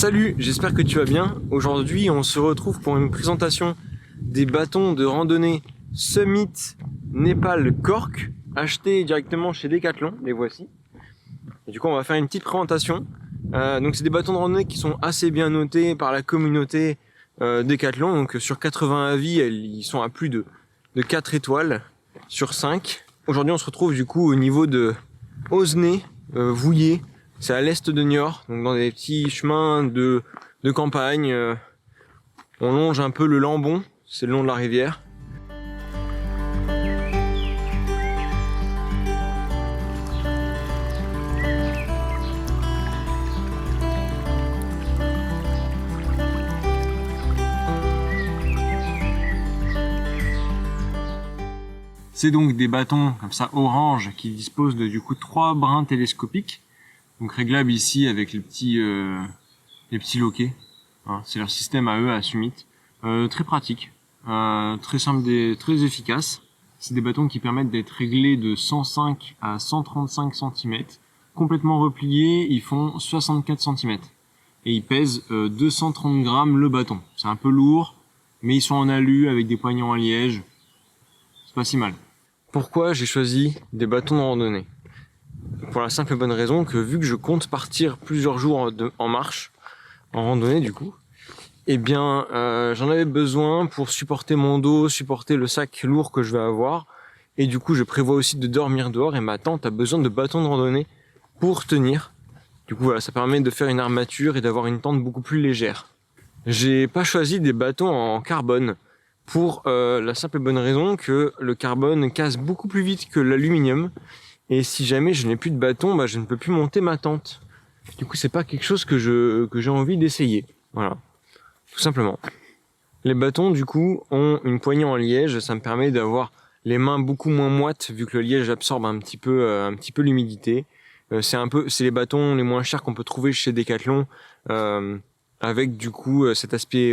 Salut, j'espère que tu vas bien. Aujourd'hui, on se retrouve pour une présentation des bâtons de randonnée Summit Nepal Cork, achetés directement chez Decathlon, les voici. Et du coup, on va faire une petite présentation. Donc c'est des bâtons de randonnée qui sont assez bien notés par la communauté Decathlon. Donc sur 80 avis, ils sont à plus de 4 étoiles sur 5. Aujourd'hui, on se retrouve du coup au niveau de Osnay, Vouillé. C'est à l'est de Niort, donc dans des petits chemins de campagne. On longe un peu le Lambon, c'est le long de la rivière. C'est donc des bâtons comme ça orange qui disposent de 3 brins télescopiques. Donc réglables ici avec les petits loquets. Hein, c'est leur système à eux à Summit. Très pratique, très simple, très efficace. C'est des bâtons qui permettent d'être réglés de 105 à 135 cm. Complètement repliés, ils font 64 cm. Et ils pèsent 230 grammes le bâton. C'est un peu lourd, mais ils sont en alu avec des poignons en liège. C'est pas si mal. Pourquoi j'ai choisi des bâtons de randonnée ? Pour la simple et bonne raison que vu que je compte partir plusieurs jours en marche, en randonnée du coup, eh bien j'en avais besoin pour supporter mon dos, supporter le sac lourd que je vais avoir. Et du coup je prévois aussi de dormir dehors et ma tente a besoin de bâtons de randonnée pour tenir. Du coup voilà, ça permet de faire une armature et d'avoir une tente beaucoup plus légère. J'ai pas choisi des bâtons en carbone pour la simple et bonne raison que le carbone casse beaucoup plus vite que l'aluminium. Et si jamais je n'ai plus de bâton, je ne peux plus monter ma tente. Du coup, c'est pas quelque chose que j'ai envie d'essayer. Voilà, tout simplement. Les bâtons, du coup, ont une poignée en liège. Ça me permet d'avoir les mains beaucoup moins moites vu que le liège absorbe un petit peu l'humidité. C'est les bâtons les moins chers qu'on peut trouver chez Decathlon, avec du coup cet aspect,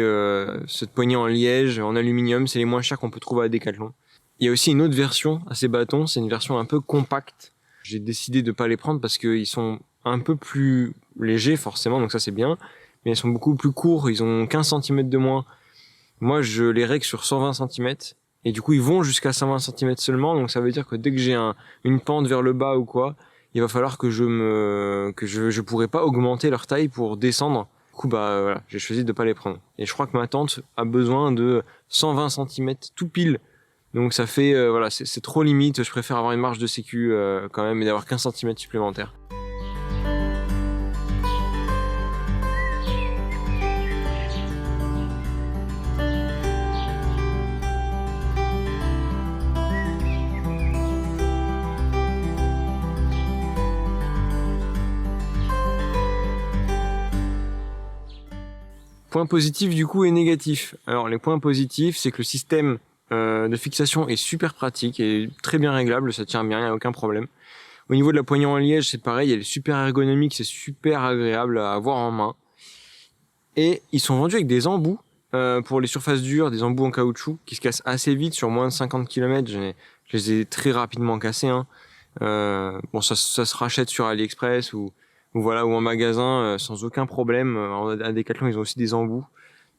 cette poignée en liège, en aluminium. C'est les moins chers qu'on peut trouver à Decathlon. Il y a aussi une autre version à ces bâtons, c'est une version un peu compacte. J'ai décidé de pas les prendre parce qu'ils sont un peu plus légers forcément, donc ça c'est bien. Mais ils sont beaucoup plus courts, ils ont 15 cm de moins. Moi je les règle sur 120 cm et du coup ils vont jusqu'à 120 cm seulement, donc ça veut dire que dès que j'ai une pente vers le bas ou quoi, il va falloir que je pourrais pas augmenter leur taille pour descendre. Du coup voilà, j'ai choisi de pas les prendre. Et je crois que ma tente a besoin de 120 cm tout pile. Donc ça fait, voilà, c'est trop limite, je préfère avoir une marge de sécu quand même et d'avoir 15 cm supplémentaires. Points positifs du coup et négatifs. Alors les points positifs, c'est que le système de fixation est super pratique et très bien réglable, ça tient bien, il n'y a aucun problème. Au niveau de la poignée en liège, c'est pareil, elle est super ergonomique, c'est super agréable à avoir en main. Et ils sont vendus avec des embouts pour les surfaces dures, des embouts en caoutchouc qui se cassent assez vite sur moins de 50 km. Je les ai très rapidement cassés. Bon, ça se rachète sur AliExpress ou en magasin sans aucun problème. À Decathlon, ils ont aussi des embouts,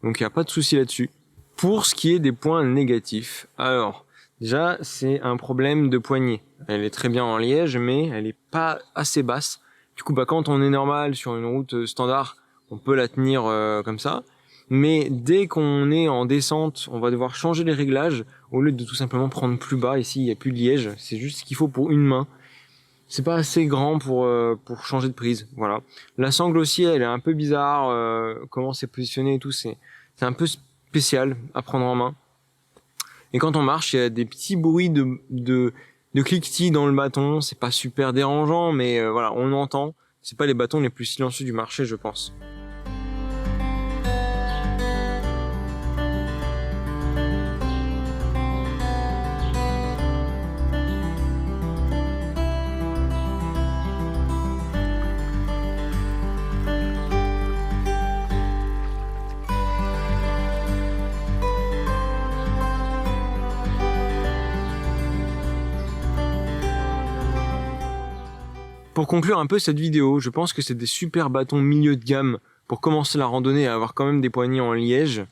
donc il n'y a pas de souci là-dessus. Pour ce qui est des points négatifs, alors déjà c'est un problème de poignée. Elle est très bien en liège, mais elle est pas assez basse. Du coup, quand on est normal sur une route standard, on peut la tenir comme ça. Mais dès qu'on est en descente, on va devoir changer les réglages au lieu de tout simplement prendre plus bas. Ici, il n'y a plus de liège, c'est juste ce qu'il faut pour une main. C'est pas assez grand pour changer de prise. Voilà. La sangle aussi, elle est un peu bizarre. Comment c'est positionné et tout, c'est un peu spécial à prendre en main. Et quand on marche, il y a des petits bruits de cliquetis dans le bâton. C'est pas super dérangeant, mais voilà, on l'entend. C'est pas les bâtons les plus silencieux du marché, je pense. Pour conclure un peu cette vidéo, je pense que c'est des super bâtons milieu de gamme pour commencer la randonnée et avoir quand même des poignets en liège.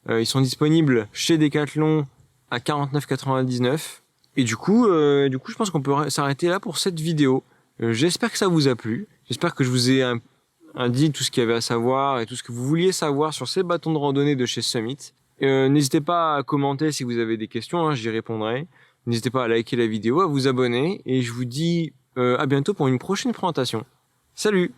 Ils sont disponibles chez Decathlon à 49,99 €. Et du coup, je pense qu'on peut s'arrêter là pour cette vidéo. J'espère que ça vous a plu. J'espère que je vous ai dit tout ce qu'il y avait à savoir et tout ce que vous vouliez savoir sur ces bâtons de randonnée de chez Summit. N'hésitez pas à commenter si vous avez des questions, hein, j'y répondrai. N'hésitez pas à liker la vidéo, à vous abonner. Et je vous dis à bientôt pour une prochaine présentation. Salut!